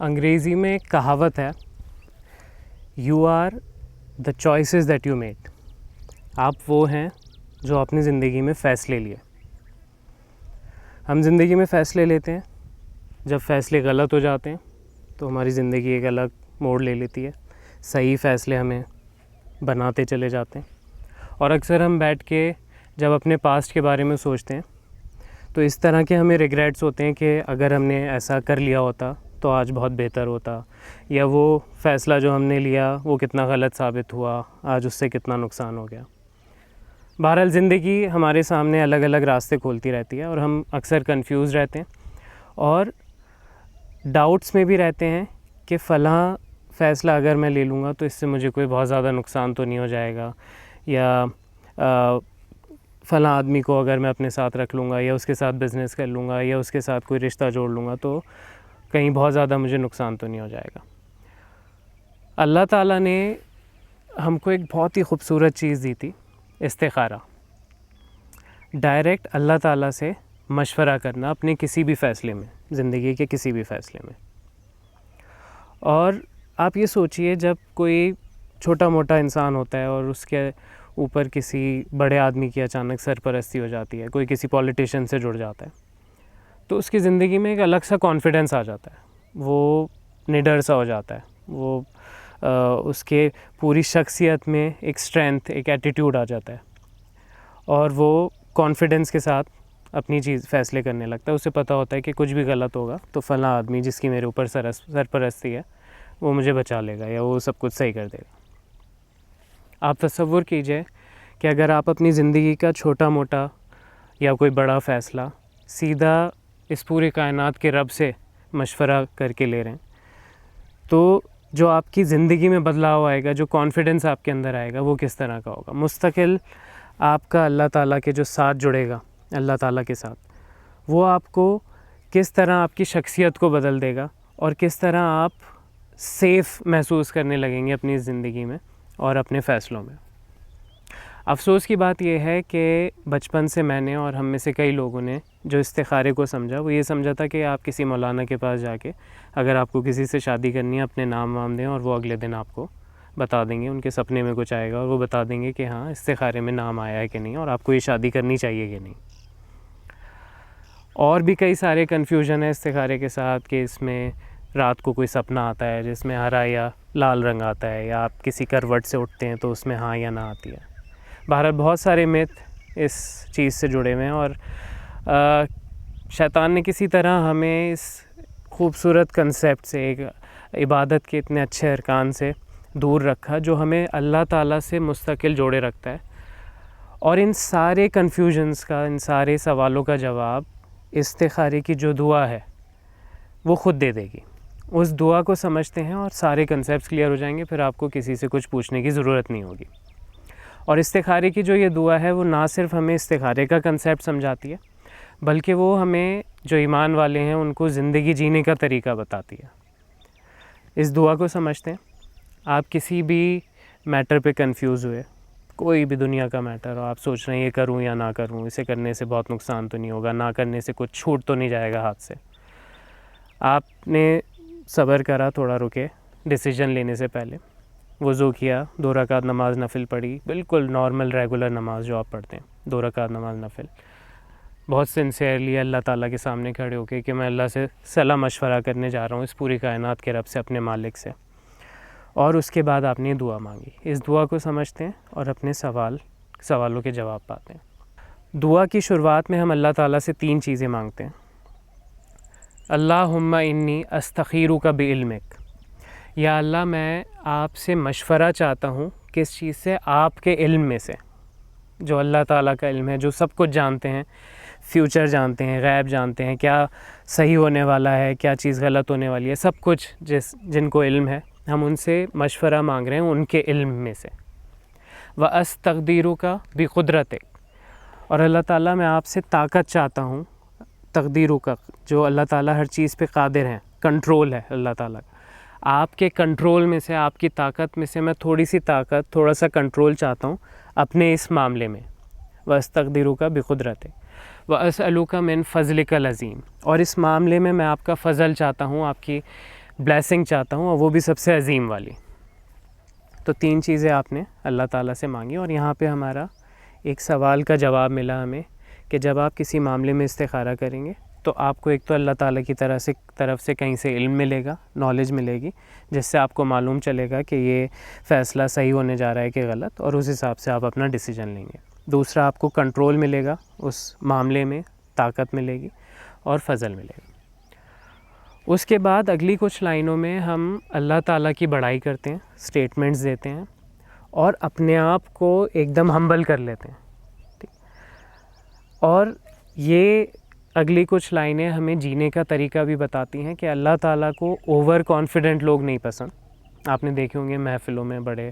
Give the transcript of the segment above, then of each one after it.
انگریزی میں ایک کہاوت ہے، you are the choices that you make. آپ وہ ہیں جو اپنی زندگی میں فیصلے لیے. ہم زندگی میں فیصلے لیتے ہیں، جب فیصلے غلط ہو جاتے ہیں تو ہماری زندگی ایک الگ موڑ لے لیتی ہے. صحیح فیصلے ہمیں بناتے چلے جاتے ہیں، اور اکثر ہم بیٹھ کے جب اپنے پاسٹ کے بارے میں سوچتے ہیں تو اس طرح کے ہمیں ریگریٹس ہوتے ہیں کہ اگر ہم نے ایسا کر لیا ہوتا تو آج بہت بہتر ہوتا، یا وہ فیصلہ جو ہم نے لیا وہ کتنا غلط ثابت ہوا، آج اس سے کتنا نقصان ہو گیا. بہرحال زندگی ہمارے سامنے الگ الگ راستے کھولتی رہتی ہے، اور ہم اکثر کنفیوز رہتے ہیں اور ڈاؤٹس میں بھی رہتے ہیں کہ فلاں فیصلہ اگر میں لے لوں گا تو اس سے مجھے کوئی بہت زیادہ نقصان تو نہیں ہو جائے گا، یا فلاں آدمی کو اگر میں اپنے ساتھ رکھ لوں گا یا اس کے ساتھ بزنس کر لوں گا یا اس کے ساتھ کوئی رشتہ جوڑ لوں گا تو کہیں بہت زیادہ مجھے نقصان تو نہیں ہو جائے گا. اللہ تعالیٰ نے ہم کو ایک بہت ہی خوبصورت چیز دی تھی، استخارہ. ڈائریکٹ اللہ تعالیٰ سے مشورہ کرنا اپنے کسی بھی فیصلے میں، زندگی کے کسی بھی فیصلے میں. اور آپ یہ سوچئے، جب کوئی چھوٹا موٹا انسان ہوتا ہے اور اس کے اوپر کسی بڑے آدمی کی اچانک سرپرستی ہو جاتی ہے، کوئی کسی پولیٹیشین سے جڑ جاتا ہے، تو اس کی زندگی میں ایک الگ سا کانفیڈنس آ جاتا ہے. وہ نڈر سا ہو جاتا ہے، وہ اس کے پوری شخصیت میں ایک اسٹرینتھ، ایک ایٹیٹیوڈ آ جاتا ہے، اور وہ کانفیڈنس کے ساتھ اپنی چیز فیصلے کرنے لگتا ہے. اسے پتہ ہوتا ہے کہ کچھ بھی غلط ہوگا تو فلاں آدمی جس کی میرے اوپر سرپرستی ہے وہ مجھے بچا لے گا، یا وہ سب کچھ صحیح کر دے گا. آپ تصور کیجئے کہ اگر آپ اپنی زندگی کا چھوٹا موٹا یا کوئی بڑا فیصلہ سیدھا اس پورے کائنات کے رب سے مشورہ کر کے لے رہے ہیں، تو جو آپ کی زندگی میں بدلاؤ آئے گا، جو کانفیڈنس آپ کے اندر آئے گا، وہ کس طرح کا ہوگا. مستقل آپ کا اللہ تعالیٰ کے جو ساتھ جڑے گا، اللہ تعالیٰ کے ساتھ، وہ آپ کو کس طرح آپ کی شخصیت کو بدل دے گا، اور کس طرح آپ سیف محسوس کرنے لگیں گے اپنی زندگی میں اور اپنے فیصلوں میں. افسوس کی بات یہ ہے کہ بچپن سے میں نے اور ہم میں سے کئی لوگوں نے جو استخارے کو سمجھا، وہ یہ سمجھا تھا کہ آپ کسی مولانا کے پاس جا کے اگر آپ کو کسی سے شادی کرنی ہے، اپنے نام وام دیں اور وہ اگلے دن آپ کو بتا دیں گے. ان کے سپنے میں کچھ آئے گا اور وہ بتا دیں گے کہ ہاں استخارے میں نام آیا ہے کہ نہیں، اور آپ کو یہ شادی کرنی چاہیے کہ نہیں. اور بھی کئی سارے کنفیوژن ہے استخارے کے ساتھ، کہ اس میں رات کو کوئی سپنا آتا ہے جس میں ہرا یا لال رنگ آتا ہے، یا آپ کسی کروٹ سے اٹھتے ہیں تو اس میں ہاں یا نہ آتی ہے. بہرحال بہت سارے میتھ اس چیز سے جڑے ہوئے ہیں، اور شیطان نے کسی طرح ہمیں اس خوبصورت کنسیپٹ سے، ایک عبادت کے اتنے اچھے ارکان سے دور رکھا جو ہمیں اللہ تعالیٰ سے مستقل جوڑے رکھتا ہے. اور ان سارے کنفیوژنس کا، ان سارے سوالوں کا جواب استخارے کی جو دعا ہے وہ خود دے دے گی. اس دعا کو سمجھتے ہیں اور سارے کنسیپٹس کلیئر ہو جائیں گے، پھر آپ کو کسی سے کچھ پوچھنے کی ضرورت نہیں ہوگی. اور استخارے کی جو یہ دعا ہے وہ نہ صرف ہمیں استخارے کا کنسیپٹ سمجھاتی ہے، بلکہ وہ ہمیں جو ایمان والے ہیں ان کو زندگی جینے کا طریقہ بتاتی ہے. اس دعا کو سمجھتے ہیں. آپ کسی بھی میٹر پہ کنفیوز ہوئے، کوئی بھی دنیا کا میٹر ہو، آپ سوچ رہے ہیں یہ کروں یا نہ کروں، اسے کرنے سے بہت نقصان تو نہیں ہوگا، نہ کرنے سے کچھ چھوٹ تو نہیں جائے گا ہاتھ سے. آپ نے صبر کرا، تھوڑا رکے ڈیسیجن لینے سے پہلے، وضو کیا، 2 رکعت نماز نفل پڑھی، بالکل نارمل ریگولر نماز جو آپ پڑھتے ہیں، 2 رکعت نماز نفل، بہت سنسیئرلی اللہ تعالیٰ کے سامنے کھڑے ہو کے کہ میں اللہ سے صلاح مشورہ کرنے جا رہا ہوں، اس پوری کائنات کے رب سے، اپنے مالک سے. اور اس کے بعد آپ نے دعا مانگی. اس دعا کو سمجھتے ہیں اور اپنے سوالوں کے جواب پاتے ہیں. دعا کی شروعات میں ہم اللہ تعالیٰ سے 3 چیزیں مانگتے ہیں. اللہم انی استخیرک بعلمک، یا اللہ میں آپ سے مشورہ چاہتا ہوں کس چیز سے؟ آپ کے علم میں سے، جو اللہ تعالیٰ کا علم ہے، جو سب کچھ جانتے ہیں، فیوچر جانتے ہیں، غیب جانتے ہیں، کیا صحیح ہونے والا ہے، کیا چیز غلط ہونے والی ہے، سب کچھ جن کو علم ہے، ہم ان سے مشورہ مانگ رہے ہیں ان کے علم میں سے. وَأَسْتَقْدِرُكَ بِقُدْرَتِكَ، اور اللہ تعالیٰ میں آپ سے طاقت چاہتا ہوں، تقدیرک، جو اللہ تعالیٰ ہر چیز پہ قادر ہیں، کنٹرول ہے اللہ تعالیٰ کا، آپ کے کنٹرول میں سے، آپ کی طاقت میں سے میں تھوڑی سی طاقت، تھوڑا سا کنٹرول چاہتا ہوں اپنے اس معاملے میں. وَأَسْتَقْدِرُكَ بِقُدْرَتِكَ وَأَسْأَلُكَ مِنْ فَضْلِكَ الْعَظِيمِ، اور اس معاملے میں میں آپ کا فضل چاہتا ہوں، آپ کی بلیسنگ چاہتا ہوں اور وہ بھی سب سے عظیم والی. تو 3 چیزیں آپ نے اللہ تعالیٰ سے مانگی. اور یہاں پہ ہمارا ایک سوال کا جواب ملا ہمیں کہ جب آپ کسی معاملے میں استخارہ کریں گے تو آپ کو ایک تو اللہ تعالیٰ کی طرف سے کہیں سے علم ملے گا, نالج ملے گی, جس سے آپ کو معلوم چلے گا کہ یہ فیصلہ صحیح ہونے جا رہا ہے کہ غلط, اور اس حساب سے آپ اپنا ڈیسیجن لیں گے. دوسرا, آپ کو کنٹرول ملے گا اس معاملے میں, طاقت ملے گی اور فضل ملے گا. اس کے بعد اگلی کچھ لائنوں میں ہم اللہ تعالیٰ کی بڑائی کرتے ہیں, سٹیٹمنٹس دیتے ہیں اور اپنے آپ کو ایک دم ہمبل کر لیتے ہیں. اور یہ اگلی کچھ لائنیں ہمیں جینے کا طریقہ بھی بتاتی ہیں کہ اللہ تعالیٰ کو اوور کانفیڈنٹ لوگ نہیں پسند. آپ نے دیکھے ہوں گے محفلوں میں بڑے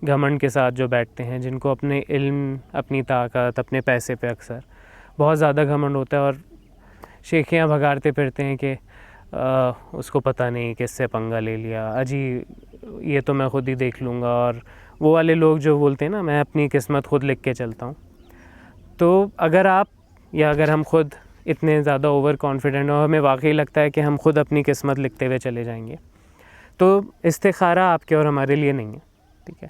گھمنڈ کے ساتھ جو بیٹھتے ہیں, جن کو اپنے علم, اپنی طاقت, اپنے پیسے پہ اکثر بہت زیادہ گھمنڈ ہوتا ہے, اور شیخیاں بھگاڑتے پھرتے ہیں کہ اس کو پتہ نہیں کس سے پنگا لے لیا, اجی یہ تو میں خود ہی دیکھ لوں گا. اور وہ والے لوگ جو بولتے ہیں نا, میں اپنی قسمت خود لکھ کے چلتا ہوں. تو اگر آپ یا اگر ہم خود اتنے زیادہ اوور کانفیڈنٹ اور ہمیں واقعی لگتا ہے کہ ہم خود اپنی قسمت لکھتے ہوئے چلے جائیں گے, تو استخارہ آپ کے اور ہمارے لیے نہیں ہے. ٹھیک ہے,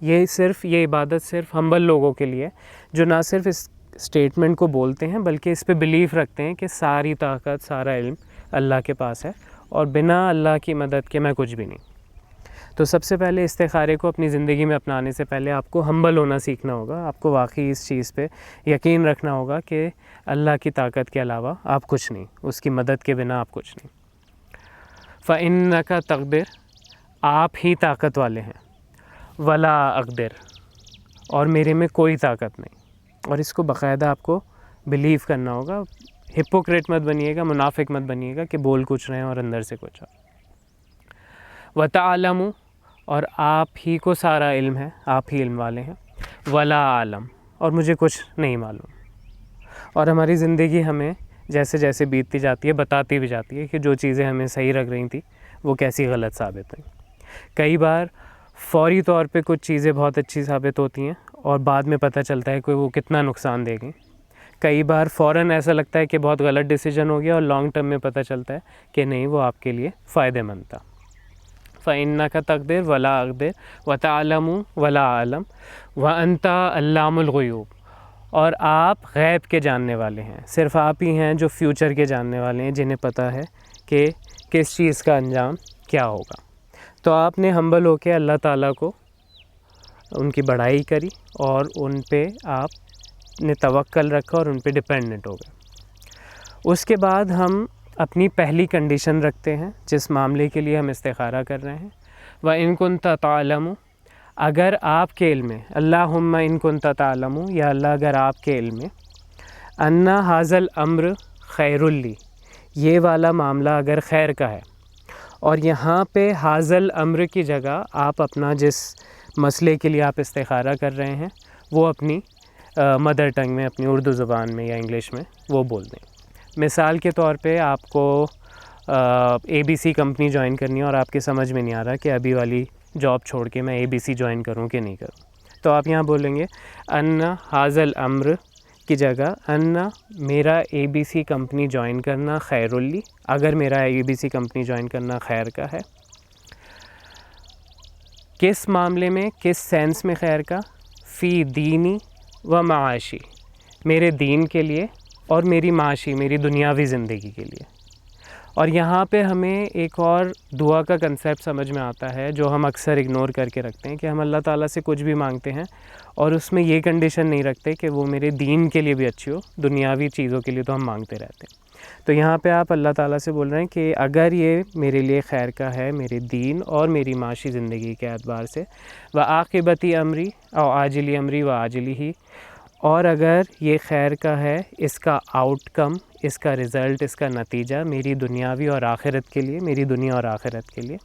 یہ عبادت صرف ہمبل لوگوں کے لیے, جو نہ صرف اس اسٹیٹمنٹ کو بولتے ہیں بلکہ اس پہ بلیف رکھتے ہیں کہ ساری طاقت, سارا علم اللہ کے پاس ہے اور بنا اللہ کی مدد کے میں کچھ بھی نہیں. تو سب سے پہلے استخارے کو اپنی زندگی میں اپنانے سے پہلے آپ کو ہمبل ہونا سیکھنا ہوگا. آپ کو واقعی اس چیز پہ یقین رکھنا ہوگا کہ اللہ کی طاقت کے علاوہ آپ کچھ نہیں, اس کی مدد کے بنا آپ کچھ نہیں. فَإِنَّكَ تَقْدِرُ, آپ ہی طاقت والے ہیں, وَلَا أَقْدِرُ, اور میرے میں کوئی طاقت نہیں. اور اس کو باقاعدہ آپ کو بلیو کرنا ہوگا. ہپوکریٹ مت بنیے گا, منافق مت بنیے گا کہ بول کچھ رہے ہیں اور اندر سے کچھ اور. وَتَعْلَمُ, اور آپ ہی کو سارا علم ہے, آپ ہی علم والے ہیں. وَلَا أَعْلَمُ, اور مجھے کچھ نہیں معلوم. اور ہماری زندگی ہمیں جیسے جیسے بیتتی جاتی ہے بتاتی بھی جاتی ہے کہ جو چیزیں ہمیں صحیح لگ رہی تھیں وہ کیسی غلط ثابت ہوئیں. کئی بار فوری طور پہ کچھ چیزیں بہت اچھی ثابت ہوتی ہیں اور بعد میں پتہ چلتا ہے کہ وہ کتنا نقصان دے گی. کئی بار فوراً ایسا لگتا ہے کہ بہت غلط ڈیسیجن ہو گیا اور لانگ ٹرم میں پتہ چلتا ہے کہ نہیں, وہ آپ کے لیے فائدہ مند تھا. فَإِنَّكَ تَقْدِرُ وَلَا أَقْدِرُ وَتَعْلَمُ وَلَا أَعْلَمُ وَأَنْتَ عَلَّامُ الْغُیُوبِ, اور آپ غیب کے جاننے والے ہیں. صرف آپ ہی ہیں جو فیوچر کے جاننے والے ہیں, جنہیں پتہ ہے کہ کس چیز کا انجام کیا ہوگا. تو آپ نے ہمبل ہو کے اللہ تعالیٰ کو ان کی بڑائی کری اور ان پہ آپ نے توکل رکھا اور ان پہ ڈپینڈنٹ ہو گئے. اس کے بعد ہم اپنی پہلی کنڈیشن رکھتے ہیں جس معاملے کے لیے ہم استخارہ کر رہے ہیں. وَإِن كُنتَ تَعْلَمُ, اگر آپ کے علم میں, اللہم ان كنت تعلم, یا اللہ اگر آپ کے علم میں, ان ھذا الامر خیر لی, یہ والا معاملہ اگر خیر کا ہے, اور یہاں پہ ھذا الامر کی جگہ آپ اپنا جس مسئلے کے لیے آپ استخارہ کر رہے ہیں وہ اپنی مدر ٹنگ میں, اپنی اردو زبان میں یا انگلش میں وہ بول دیں. مثال کے طور پہ آپ کو ABC کمپنی جوائن کرنی ہے اور آپ کے سمجھ میں نہیں آ رہا کہ ابھی والی جاب چھوڑ کے میں ABC جوائن کروں کہ نہیں کروں, تو آپ یہاں بولیں گے ان ھذا الامر کی جگہ ان میرا ABC کمپنی جوائن کرنا خیر لی, اگر میرا ABC کمپنی جوائن کرنا خیر کا ہے. کس معاملے میں, کس سینس میں خیر کا؟ فی دینی و معاشی, میرے دین کے لیے اور میری معاشی, میری دنیاوی زندگی کے لیے. اور یہاں پہ ہمیں ایک اور دعا کا کنسیپٹ سمجھ میں آتا ہے جو ہم اکثر اگنور کر کے رکھتے ہیں, کہ ہم اللہ تعالیٰ سے کچھ بھی مانگتے ہیں اور اس میں یہ کنڈیشن نہیں رکھتے کہ وہ میرے دین کے لیے بھی اچھی ہو, دنیاوی چیزوں کے لیے تو ہم مانگتے رہتے ہیں. تو یہاں پہ آپ اللہ تعالیٰ سے بول رہے ہیں کہ اگر یہ میرے لیے خیر کا ہے, میرے دین اور میری معاشی زندگی کے اعتبار سے, وعاقبتی امری او عاجلی امری و عاجلی ہی, اور اگر یہ خیر کا ہے, اس کا آؤٹ کم, اس کا رزلٹ, اس کا نتیجہ میری دنیاوی اور آخرت کے لیے, میری دنیا اور آخرت کے لیے.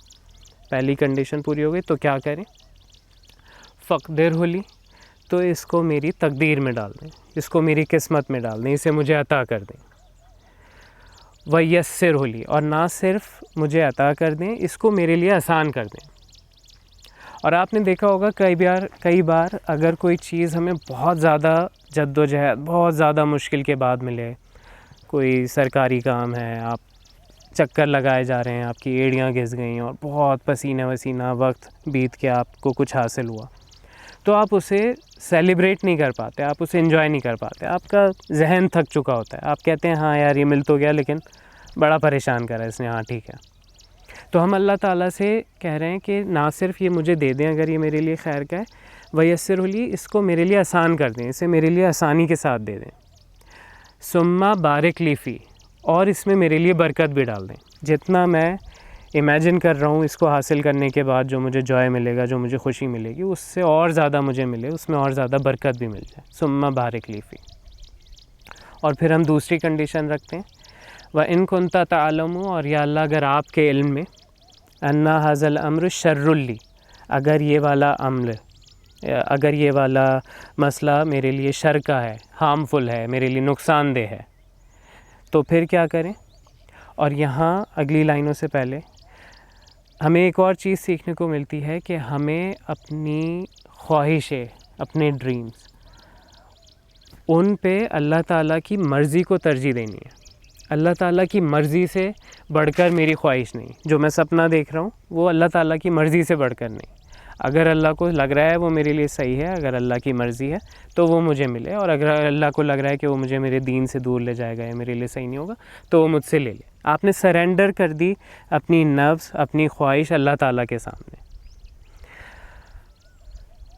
پہلی کنڈیشن پوری ہو گئی, تو کیا کریں؟ فقدرہ لی, تو اس کو میری تقدیر میں ڈال دیں, اس کو میری قسمت میں ڈال دیں, اسے مجھے عطا کر دیں. ویسرہ لی, اور نہ صرف مجھے عطا کر دیں, اس کو میرے لیے آسان کر دیں. اور آپ نے دیکھا ہوگا کئی بار اگر کوئی چیز ہمیں بہت زیادہ جد و جہد, بہت زیادہ مشکل کے بعد ملے, کوئی سرکاری کام ہے, آپ چکر لگائے جا رہے ہیں، آپ کی ایڑیاں گھس گئیں اور بہت پسینہ وسینہ وقت بیت کے آپ کو کچھ حاصل ہوا، تو آپ اسے سیلیبریٹ نہیں کر پاتے، آپ اسے انجوائے نہیں کر پاتے، آپ کا ذہن تھک چکا ہوتا ہے، آپ کہتے ہیں ہاں یار یہ مل تو گیا لیکن بڑا پریشان کرا اس نے، ہاں ٹھیک ہے۔ تو ہم اللہ تعالیٰ سے کہہ رہے ہیں کہ نہ صرف یہ مجھے دے دیں اگر یہ میرے لیے خیر کا ہے، ویسر لی، اس کو میرے لیے آسان کر دیں، اسے میرے لیے آسانی کے ساتھ دے دیں، ثم بارک لی فی، اور اس میں میرے لیے برکت بھی ڈال دیں، جتنا میں امیجن کر رہا ہوں اس کو حاصل کرنے کے بعد جو مجھے جوائے ملے گا، جو مجھے خوشی ملے گی، اس سے اور زیادہ مجھے ملے، اس میں اور زیادہ برکت بھی مل جائے، ثم بارک لی فی۔ اور پھر ہم دوسری کنڈیشن رکھتے ہیں، وَإِن كُنْتَ تَعْلَمُ، اور یا اللہ اگر آپ کے علم میں، أَنَّ هَذَا الْأَمْرُ شَرٌّ لِّي، اگر یہ والا عمل، اگر یہ والا مسئلہ میرے لیے شر کا ہے، ہارمفل ہے، میرے لیے نقصان دہ ہے، تو پھر کیا کریں؟ اور یہاں اگلی لائنوں سے پہلے ہمیں ایک اور چیز سیکھنے کو ملتی ہے کہ ہمیں اپنی خواہشیں، اپنے ڈریمز، ان پہ اللہ تعالیٰ کی مرضی کو ترجیح دینی ہے۔ اللہ تعالیٰ کی مرضی سے بڑھ کر میری خواہش نہیں، جو میں سپنا دیکھ رہا ہوں وہ اللہ تعالیٰ کی مرضی سے بڑھ کر نہیں۔ اگر اللہ کو لگ رہا ہے وہ میرے لیے صحیح ہے، اگر اللہ کی مرضی ہے تو وہ مجھے ملے، اور اگر اللہ کو لگ رہا ہے کہ وہ مجھے میرے دین سے دور لے جائے گا یا میرے لیے صحیح نہیں ہوگا تو وہ مجھ سے لے لے۔ آپ نے سرنڈر کر دی اپنی نفس، اپنی خواہش اللہ تعالیٰ کے سامنے۔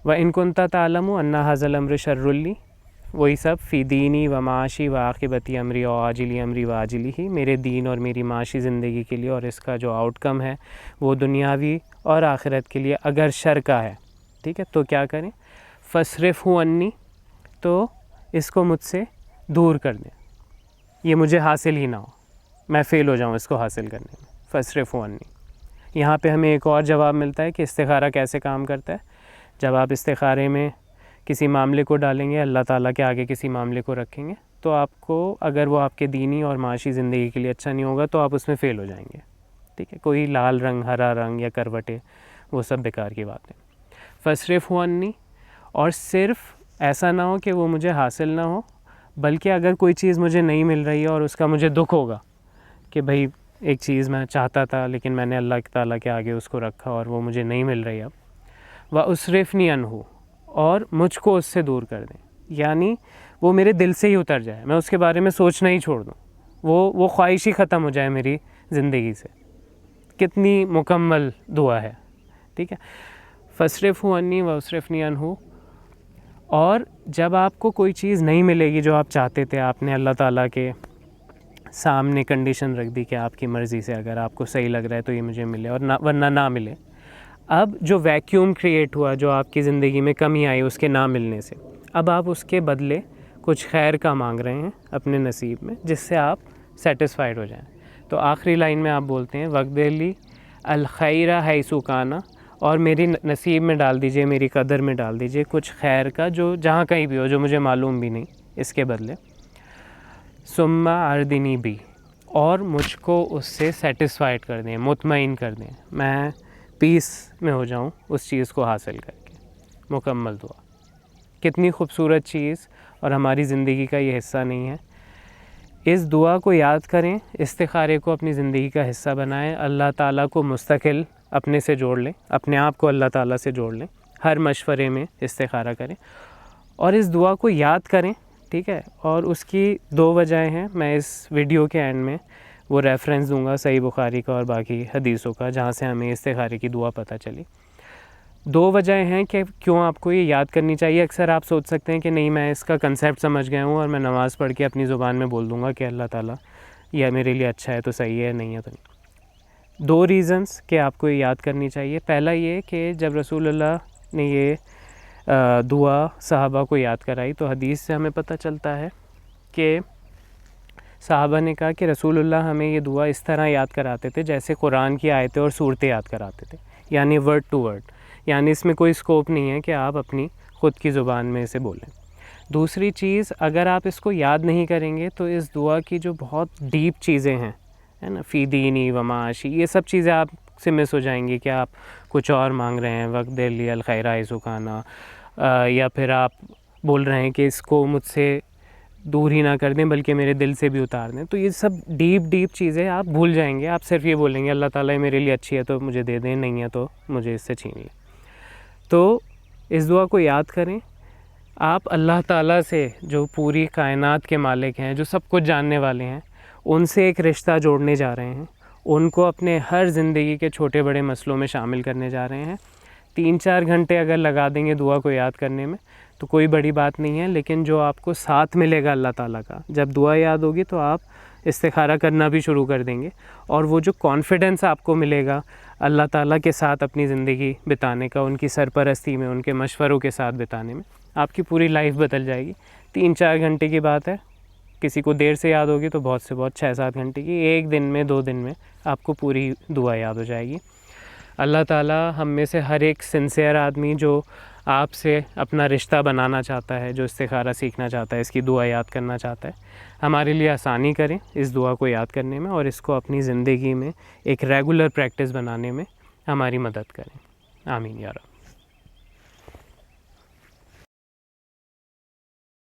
وَإِن كُنْتَ تَعْلَمُ أَنَّ هَذَا الْأَمْرُ شَرٌّ لِّي، وہی سب فی دینی و معاشی و عاقبتی امری و عاجلی امری و عاجلی ہی، میرے دین اور میری معاشی زندگی کے لیے اور اس کا جو آؤٹ کم ہے وہ دنیاوی اور آخرت کے لیے اگر شر کا ہے، ٹھیک ہے، تو کیا کریں؟ فَاصْرِفْهُ عَنِّی، تو اس کو مجھ سے دور کر دیں، یہ مجھے حاصل ہی نہ ہو، میں فیل ہو جاؤں اس کو حاصل کرنے میں۔ فَاصْرِفْهُ عَنِّی، یہاں پہ ہمیں ایک اور جواب ملتا ہے کہ استخارہ کیسے کام کرتا ہے۔ جب آپ استخارے میں کسی معاملے کو ڈالیں گے، اللہ تعالیٰ کے آگے کسی معاملے کو رکھیں گے، تو آپ کو اگر وہ آپ کے دینی اور معاشی زندگی کے لیے اچھا نہیں ہوگا تو آپ اس میں فیل ہو جائیں گے، ٹھیک ہے، کوئی لال رنگ، ہرا رنگ یا کروٹیں، وہ سب بیکار کی باتیں۔ فَاصْرِفْهُ عَنِّی، اور صرف ایسا نہ ہو کہ وہ مجھے حاصل نہ ہو، بلکہ اگر کوئی چیز مجھے نہیں مل رہی ہے اور اس کا مجھے دکھ ہوگا کہ بھئی ایک چیز میں چاہتا تھا لیکن میں نے اللہ تعالیٰ کے آگے اس کو رکھا اور وہ مجھے نہیں مل رہی اب، وَأُصْرِفْنِي عَنْهُ، اور مجھ کو اس سے دور کر دیں، یعنی وہ میرے دل سے ہی اتر جائے، میں اس کے بارے میں سوچنا ہی چھوڑ دوں، وہ خواہش ہی ختم ہو جائے میری زندگی سے۔ کتنی مکمل دعا ہے، ٹھیک ہے۔ فَاصْرِفْهُ عَنِّی وَأُصْرِفْنِي عَنْهُ، اور جب آپ کو کوئی چیز نہیں ملے گی جو آپ چاہتے تھے، آپ نے اللہ تعالیٰ کے سامنے کنڈیشن رکھ دی کہ آپ کی مرضی سے اگر آپ کو صحیح لگ رہا ہے تو یہ مجھے ملے اور ورنہ نہ ملے، اب جو ویکیوم کریٹ ہوا، جو آپ کی زندگی میں کمی آئی اس کے نہ ملنے سے، اب آپ اس کے بدلے کچھ خیر کا مانگ رہے ہیں اپنے نصیب میں، جس سے آپ سیٹسفائیڈ ہو جائیں۔ تو آخری لائن میں آپ بولتے ہیں وَقْدِرْ لِی الْخَيْرَ حَيْثُ كَانَ، اور میری نصیب میں ڈال دیجئے، میری قدر میں ڈال دیجئے کچھ خیر کا جو جہاں کہیں بھی ہو، جو مجھے معلوم بھی نہیں، اس کے بدلے ثُمَّ أَرْضِنِي بِهِ، اور مجھ کو اس سے سیٹسفائیڈ کر دیں، مطمئن کر دیں، میں پیس میں ہو جاؤں اس چیز کو حاصل کر کے۔ مکمل دعا، کتنی خوبصورت چیز، اور ہماری زندگی کا یہ حصہ نہیں ہے۔ اس دعا کو یاد کریں، استخارے کو اپنی زندگی کا حصہ بنائیں، اللہ تعالیٰ کو مستقل اپنے سے جوڑ لیں، اپنے آپ کو اللہ تعالیٰ سے جوڑ لیں، ہر مشورے میں استخارہ کریں اور اس دعا کو یاد کریں، ٹھیک ہے۔ اور اس کی دو وجہیں ہیں، میں اس ویڈیو کے اینڈ میں وہ ریفرنس دوں گا صحیح بخاری کا اور باقی حدیثوں کا جہاں سے ہمیں استخارے کی دعا پتہ چلی۔ دو وجہیں ہیں کہ کیوں آپ کو یہ یاد کرنی چاہیے۔ اکثر آپ سوچ سکتے ہیں کہ نہیں میں اس کا کنسیپٹ سمجھ گیا ہوں اور میں نماز پڑھ کے اپنی زبان میں بول دوں گا کہ اللہ تعالیٰ یہ میرے لیے اچھا ہے تو صحیح ہے، نہیں ہے تو نہیں۔ دو ریزنس کہ آپ کو یہ یاد کرنی چاہیے۔ پہلا یہ کہ جب رسول اللہ نے یہ دعا صحابہ کو یاد کرائی تو حدیث سے ہمیں پتہ چلتا ہے کہ صحابہ نے کہا کہ رسول اللہ ہمیں یہ دعا اس طرح یاد کراتے تھے جیسے قرآن کی آیتیں اور صورتیں یاد کراتے تھے، یعنی ورڈ ٹو ورڈ، یعنی اس میں کوئی اسکوپ نہیں ہے کہ آپ اپنی خود کی زبان میں اسے بولیں۔ دوسری چیز، اگر آپ اس کو یاد نہیں کریں گے تو اس دعا کی جو بہت ڈیپ چیزیں ہیں، ہے نا، فی دینی و معاشی، یہ سب چیزیں آپ سے مس ہو جائیں گی کہ آپ کچھ اور مانگ رہے ہیں، وَقْدِرْ لِی الْخَيْرَ حَيْثُ كَانَ، یا پھر آپ بول رہے ہیں کہ اس کو مجھ سے دور ہی نہ کر دیں بلکہ میرے دل سے بھی اتار دیں. تو یہ سب ڈیپ چیزیں آپ بھول جائیں گے. آپ صرف یہ بولیں گے اللہ تعالیٰ میرے لیے اچھی ہے تو مجھے دے دیں, نہیں ہے تو مجھے اس سے چھین لیں. تو اس دعا کو یاد کریں. آپ اللہ تعالیٰ سے, جو پوری کائنات کے مالک ہیں, جو سب کچھ جاننے والے ہیں, ان سے ایک رشتہ جوڑنے جا رہے ہیں. ان کو اپنے ہر زندگی کے چھوٹے بڑے مسئلوں میں شامل کرنے جا رہے ہیں. 3-4 گھنٹے اگر لگا دیں گے دعا کو یاد کرنے میں تو کوئی بڑی بات نہیں ہے, لیکن جو آپ کو ساتھ ملے گا اللہ تعالیٰ کا, جب دعا یاد ہوگی تو آپ استخارہ کرنا بھی شروع کر دیں گے. اور وہ جو کانفیڈنس آپ کو ملے گا اللہ تعالیٰ کے ساتھ اپنی زندگی بتانے کا, ان کی سرپرستی میں, ان کے مشوروں کے ساتھ بتانے میں, آپ کی پوری لائف بدل جائے گی. 3-4 گھنٹے کی بات ہے, کسی کو دیر سے یاد ہوگی تو بہت سے بہت 6-7 گھنٹے کی, 1 دن میں 2 دن میں آپ کو پوری دعا یاد ہو جائے گی. اللہ تعالیٰ ہم میں سے ہر ایک سنسیئر آدمی جو آپ سے اپنا رشتہ بنانا چاہتا ہے, جو استخارہ سیکھنا چاہتا ہے, اس کی دعا یاد کرنا چاہتا ہے, ہمارے لیے آسانی کریں اس دعا کو یاد کرنے میں, اور اس کو اپنی زندگی میں ایک ریگولر پریکٹس بنانے میں ہماری مدد کریں. آمین یا رب.